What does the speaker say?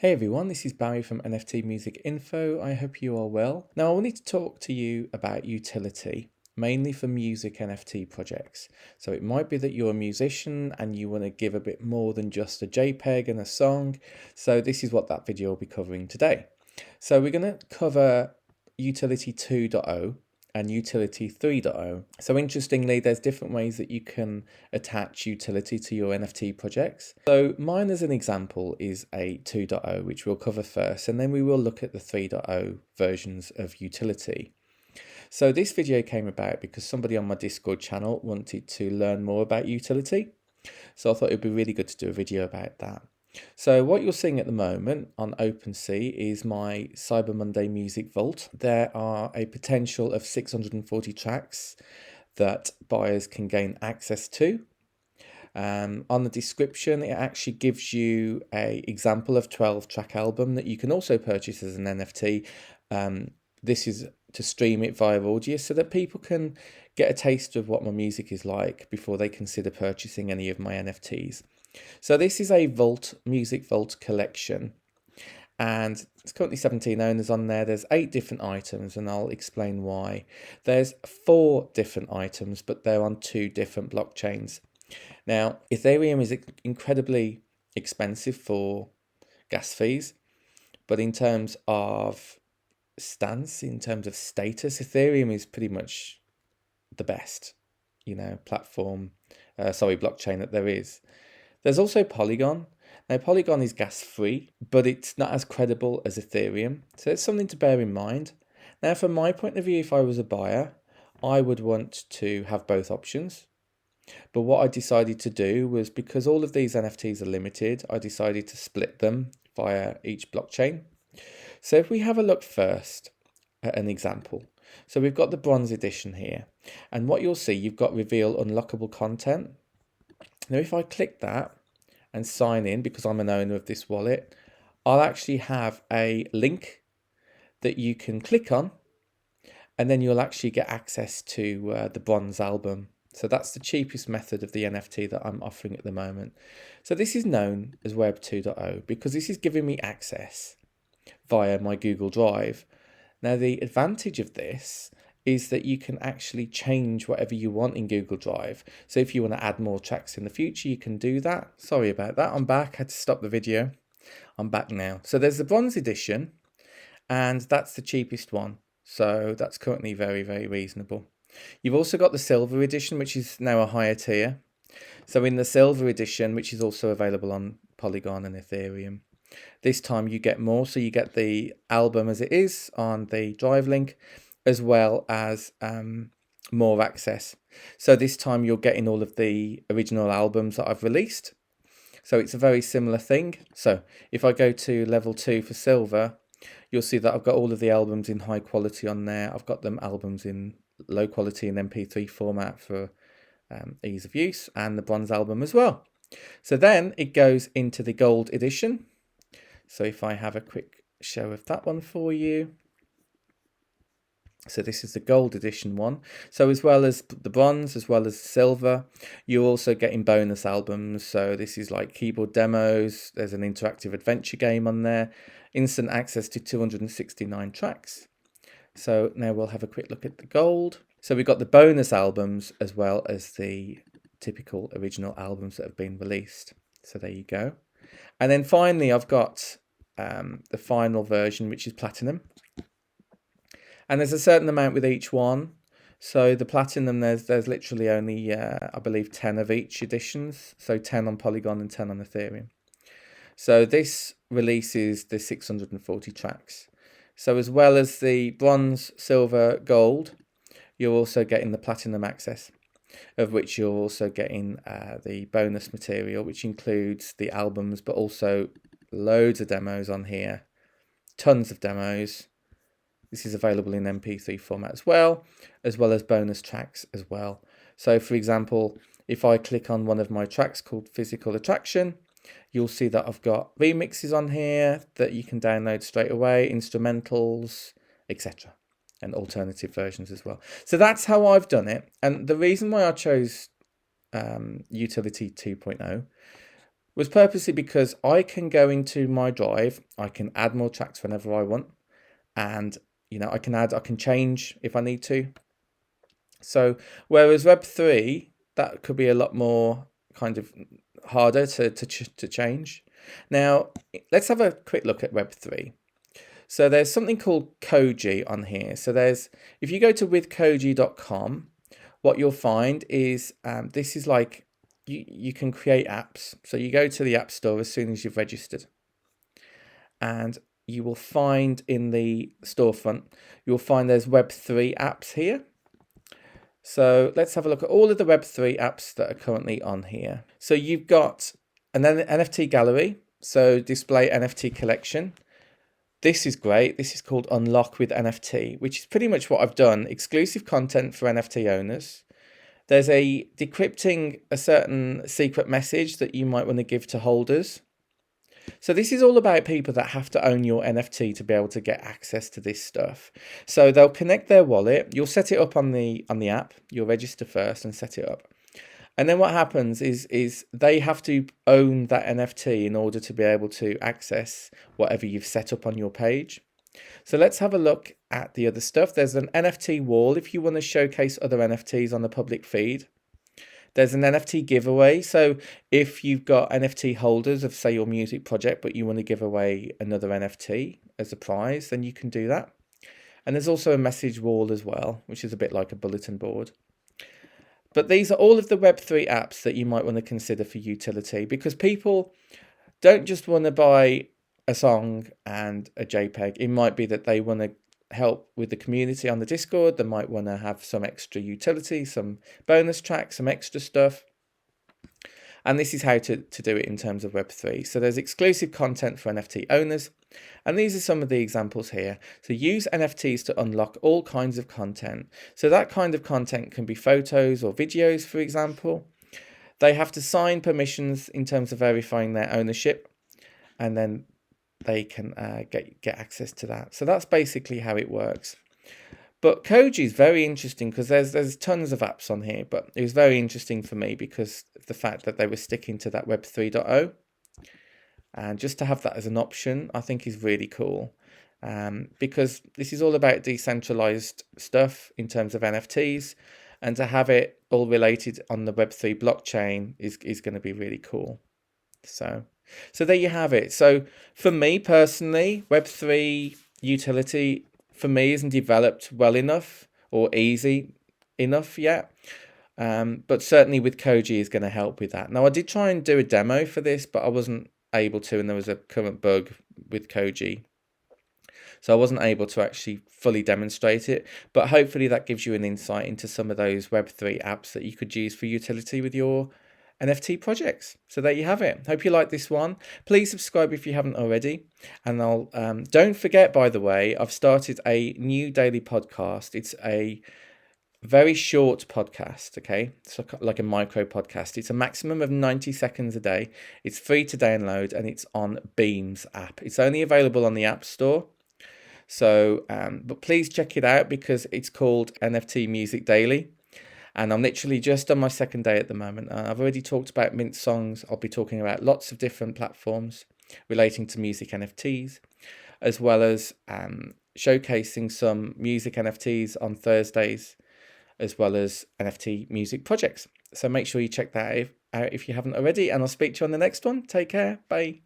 Hey everyone, this is Barry from NFT Music Info. I hope you are well. Now I wanted to talk to you about utility, mainly for music NFT projects. So it might be that you're a musician and you want to give a bit more than just a JPEG and a song. So this is what that video will be covering today. So we're going to cover Utility 2.0 and Utility 3.0. So interestingly, there's different ways that you can attach utility to your NFT projects. So mine as an example is a 2.0, which we'll cover first, and then we will look at the 3.0 versions of utility. So this video came about because somebody on my Discord channel wanted to learn more about utility. So I thought it'd be really good to do a video about that. So what you're seeing at the moment on OpenSea is my Cyber Monday Music Vault. There are a potential of 640 tracks that buyers can gain access to. On the description, it actually gives you an example of 12-track album that you can also purchase as an NFT. This is to stream it via audio so that people can get a taste of what my music is like before they consider purchasing any of my NFTs. So this is a music vault collection, and it's currently 17 owners on there. There's 8 different items, and I'll explain why. There's 4 different items, but they're on 2 different blockchains. Now, Ethereum is incredibly expensive for gas fees, but in terms of stance, in terms of status, Ethereum is pretty much the best, blockchain that there is. There's also Polygon. Now, Polygon is gas-free, but it's not as credible as Ethereum, so it's something to bear in mind. Now, from my point of view, if I was a buyer, I would want to have both options. But what I decided to do was, because all of these NFTs are limited, I decided to split them via each blockchain. So if we have a look first at an example. So we've got the bronze edition here, and what you'll see, you've got reveal unlockable content. Now, if I click that and sign in, because I'm an owner of this wallet, I'll actually have a link that you can click on, and then you'll actually get access to the bronze album. So that's the cheapest method of the NFT that I'm offering at the moment. So this is known as Web 2.0 because this is giving me access via my Google Drive. Now, the advantage of this is that you can actually change whatever you want in Google Drive. So if you want to add more tracks in the future, you can do that. Sorry about that. I'm back. I had to stop the video. I'm back now. So there's the bronze edition, and that's the cheapest one. So that's currently very, very reasonable. You've also got the silver edition, which is now a higher tier. So in the silver edition, which is also available on Polygon and Ethereum, this time you get more. So you get the album as it is on the drive link, as well as more access. So this time you're getting all of the original albums that I've released. So it's a very similar thing. So if I go to level 2 for silver, you'll see that I've got all of the albums in high quality on there. I've got them albums in low quality in MP3 format for ease of use, and the bronze album as well. So then it goes into the gold edition. So if I have a quick show of that one for you. So this is the gold edition one. So as well as the bronze, as well as silver, you're also getting bonus albums. So this is like keyboard demos. There's an interactive adventure game on there. Instant access to 269 tracks. So now we'll have a quick look at the gold. So we've got the bonus albums as well as the typical original albums that have been released. So there you go. And then finally, I've got the final version, which is platinum. And there's a certain amount with each one. So the platinum, there's literally only, I believe, 10 of each editions. So 10 on Polygon and 10 on Ethereum. So this releases the 640 tracks. So as well as the bronze, silver, gold, you're also getting the platinum access, of which you're also getting the bonus material, which includes the albums, but also loads of demos on here, tons of demos. This is available in MP3 format as well as bonus tracks as well. So for example, if I click on one of my tracks called Physical Attraction, you'll see that I've got remixes on here that you can download straight away, instrumentals, etc. and alternative versions as well. So that's how I've done it. And the reason why I chose Utility 2.0 was purposely because I can go into my drive, I can add more tracks whenever I want, and I can change if I need to. So whereas Web3, that could be a lot more kind of harder to change. Now, let's have a quick look at Web3. So there's something called Koji on here. So if you go to withkoji.com, what you'll find is this is like you can create apps. So you go to the App Store as soon as you've registered, and you will find in the storefront, you'll find there's Web3 apps here. So let's have a look at all of the Web3 apps that are currently on here. So you've got an NFT gallery, so display NFT collection. This is great. This is called Unlock with NFT, which is pretty much what I've done. Exclusive content for NFT owners. There's decrypting a certain secret message that you might want to give to holders. So this is all about people that have to own your NFT to be able to get access to this stuff. So they'll connect their wallet. You'll set it up on the app. You'll register first and set it up. And then what happens is they have to own that NFT in order to be able to access whatever you've set up on your page. So let's have a look at the other stuff. There's an NFT wall if you want to showcase other NFTs on the public feed. There's an NFT giveaway. So if you've got NFT holders of, say, your music project, but you want to give away another NFT as a prize, then you can do that. And there's also a message wall as well, which is a bit like a bulletin board. But these are all of the Web3 apps that you might want to consider for utility, because people don't just want to buy a song and a JPEG. It might be that they want to help with the community on the Discord. They might want to have some extra utility, some bonus tracks, some extra stuff. And this is how to do it in terms of Web3. So there's exclusive content for NFT owners. And these are some of the examples here. So use NFTs to unlock all kinds of content. So that kind of content can be photos or videos, for example. They have to sign permissions in terms of verifying their ownership, and then they can get access to that. So that's basically how it works. But Koji is very interesting because there's tons of apps on here, but it was very interesting for me because of the fact that they were sticking to that Web 3.0. And just to have that as an option, I think is really cool. Because this is all about decentralized stuff in terms of NFTs, and to have it all related on the Web3 blockchain is going to be really cool. So there you have it. So for me personally, Web3 utility for me isn't developed well enough or easy enough yet. But certainly with Koji is going to help with that. Now I did try and do a demo for this, but I wasn't able to, and there was a current bug with Koji. So I wasn't able to actually fully demonstrate it, but hopefully that gives you an insight into some of those Web3 apps that you could use for utility with your NFT projects. So there you have it. Hope you like this one. Please subscribe if you haven't already. And I'll don't forget, by the way, I've started a new daily podcast. It's a very short podcast, okay? It's like a micro podcast. It's a maximum of 90 seconds a day. It's free to download, and it's on Beams app. It's only available on the App Store. So, but please check it out because it's called NFT Music Daily. And I'm literally just on my second day at the moment. I've already talked about Mint songs. I'll be talking about lots of different platforms relating to music NFTs, as well as showcasing some music NFTs on Thursdays, as well as NFT music projects. So make sure you check that out if you haven't already. And I'll speak to you on the next one. Take care. Bye.